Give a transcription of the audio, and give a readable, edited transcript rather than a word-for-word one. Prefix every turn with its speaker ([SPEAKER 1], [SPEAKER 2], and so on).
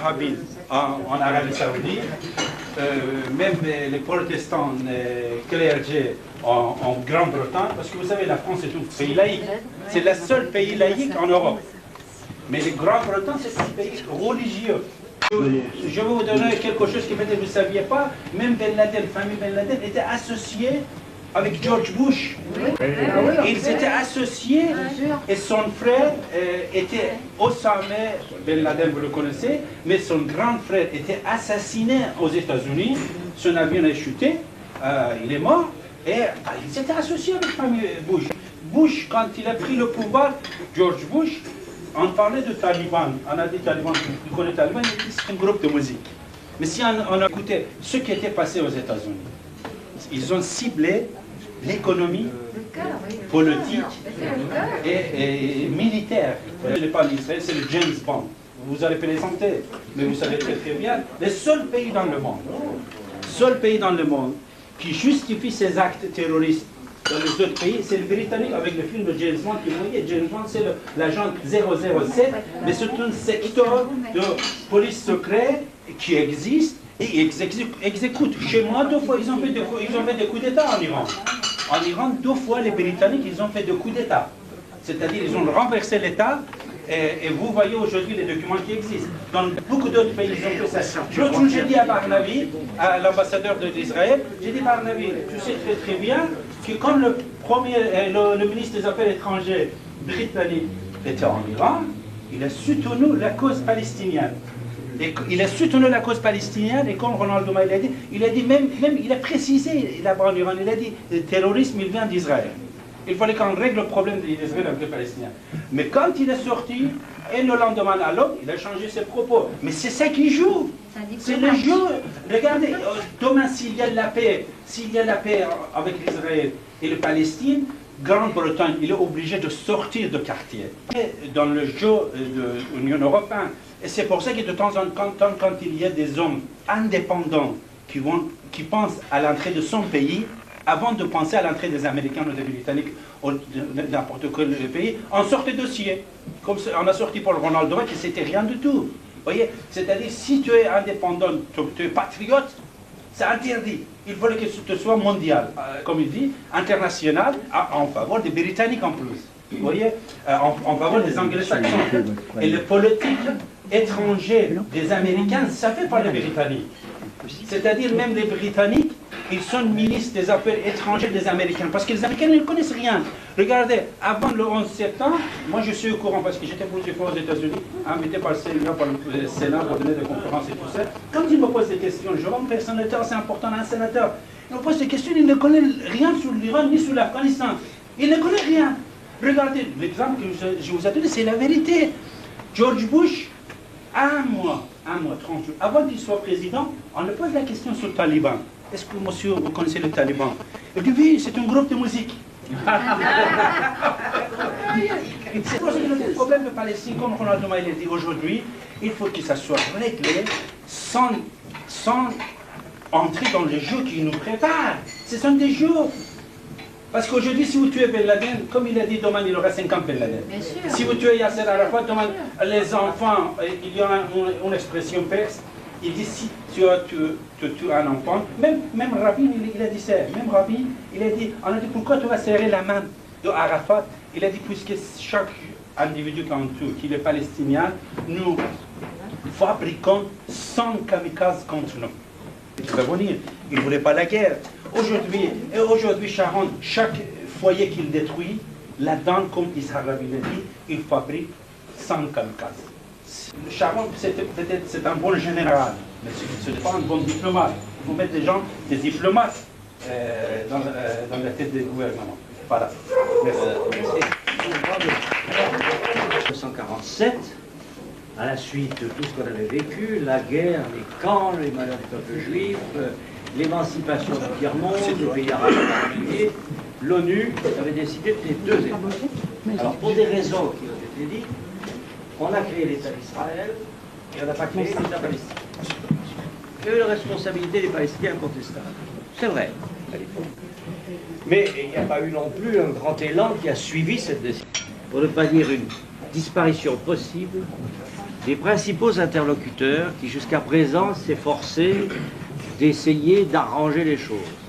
[SPEAKER 1] wahhabites en Arabie Saoudite, même les protestants clergés en Grande-Bretagne, parce que vous savez, la France est un pays laïque. C'est le seul pays laïque en Europe. Mais les Grande-Bretagne, c'est un pays religieux. Je vais vous donner quelque chose que peut-être vous ne saviez pas. Même Ben Laden, la famille Ben Laden était associée avec George Bush. Ils étaient associés et son frère était Osama Ben Laden, vous le connaissez, mais son grand frère était assassiné aux États-Unis. Son avion a chuté, il est mort et ils étaient associés avec la famille Bush. Bush, quand il a pris le pouvoir, George Bush, on parlait de Taliban. On a dit Taliban, vous connaissez Taliban, c'est un groupe de musique. Mais si on a écouté ce qui était passé aux États-Unis, ils ont ciblé l'économie, politique et militaire. Ce n'est pas l'Israël, c'est le James Bond. Vous allez plaisanter, mais vous savez très bien, le seul pays dans le monde qui justifie ces actes terroristes dans les autres pays, c'est le Britannique avec le film de James Bond. Vous voyez, James Bond, c'est l'agent 007, mais c'est un secteur de police secrète qui existe et exécute. Chez moi, 2 fois, ils ont fait des coups d'État en Iran. En Iran, 2 fois, les Britanniques, ils ont fait des coups d'État. C'est-à-dire, ils ont renversé l'État. Et vous voyez aujourd'hui les documents qui existent. Dans beaucoup d'autres pays, ils ont fait ça. L'autre jour, j'ai dit à Barnaby, à l'ambassadeur d'Israël, j'ai dit, Barnaby, tu sais très bien que quand le ministre des Affaires étrangères britannique était en Iran, il a soutenu la cause palestinienne. Il a soutenu la cause palestinienne et comme Ronald Douma il a dit même il a précisé là-bas en Iran, il a dit le terrorisme il vient d'Israël. Il fallait qu'on règle le problème d'Israël avec les Palestiniens. Mais quand il est sorti, et le lendemain à l'aube, il a changé ses propos. Mais c'est ça qui joue. C'est le jeu. Regardez, demain s'il y a la paix, avec l'Israël et la Palestine, Grande-Bretagne, il est obligé de sortir de quartier. Dans le jeu de l'Union européenne. Et c'est pour ça que de temps en temps, quand il y a des hommes indépendants qui pensent à l'entrée de son pays, avant de penser à l'entrée des Américains ou des Britanniques ou de n'importe quel pays, on sort des dossiers. Comme on a sorti pour le Ronald Reagan, que c'était rien du tout. Vous voyez, c'est-à-dire, si tu es indépendant, tu es patriote, c'est interdit. Il faut que ce soit mondial, comme il dit, international, en faveur des Britanniques en plus. Vous voyez, en faveur des Anglo-Saxons. Et les politiques étrangères des Américains, ça fait par les Britanniques. C'est-à-dire, même les Britanniques, ils sont ministres des Affaires étrangères des Américains, parce que les Américains ne connaissent rien. Regardez, avant le 11 septembre, moi je suis au courant, parce que j'étais plusieurs fois aux États-Unis, invité par le Sénat pour donner des conférences et tout ça. Quand ils me posent des questions, je vois une personnalité assez importante, un sénateur, il me pose des questions, il ne connaît rien sur l'Iran ni sur l'Afghanistan. Il ne connaît rien. Regardez, l'exemple que je vous ai donné, c'est la vérité. George Bush, un mois, 30 jours, avant qu'il soit président, on lui pose la question sur le Taliban. Est-ce que monsieur, vous connaissez le Taliban? Il dit oui, c'est un groupe de musique. C'est pour ça que le problème de Palestine, comme Ronald Douma l'a dit aujourd'hui, il faut que ça soit réglé sans entrer dans les jeux qui nous préparent. Ce sont des jeux. Parce qu'aujourd'hui, si vous tuez Ben Laden, comme il a dit, demain il aura 50 Ben Laden. Si vous tuez Yasser Arafat, demain les enfants, il y a une expression perse, il dit si tu tues un enfant, même Rabin il a dit ça, même Rabin il a dit, on a dit pourquoi tu vas serrer la main de Arafat? Il a dit puisque chaque individu qu'on tue, qu'il est palestinien, nous fabriquons 100 kamikazes contre nous. Il va venir, il ne voulait pas la guerre. Aujourd'hui, Sharon, chaque foyer qu'il détruit, là-dedans, comme Israël l'a dit, il fabrique 100 kamikazes. Sharon, peut-être c'est un bon général, mais ce n'est pas un bon diplomate. Il faut mettre des diplomates dans la tête des gouvernements. Voilà. Merci.
[SPEAKER 2] 1947, à la suite de tout ce qu'on avait vécu, la guerre, les camps, les malheurs du peuple juif, l'émancipation du tiers-monde, le pays arabe en particulier, l'ONU avait décidé de les 2 États. Alors, pour des raisons qui ont été dites, on a créé l'État d'Israël et on n'a pas créé l'État palestinien. Et la responsabilité des Palestiniens incontestable. C'est vrai, à l'époque. Mais il n'y a pas eu non plus un grand élan qui a suivi cette décision. Pour ne pas dire une disparition possible des principaux interlocuteurs qui jusqu'à présent s'efforçaient d'essayer d'arranger les choses.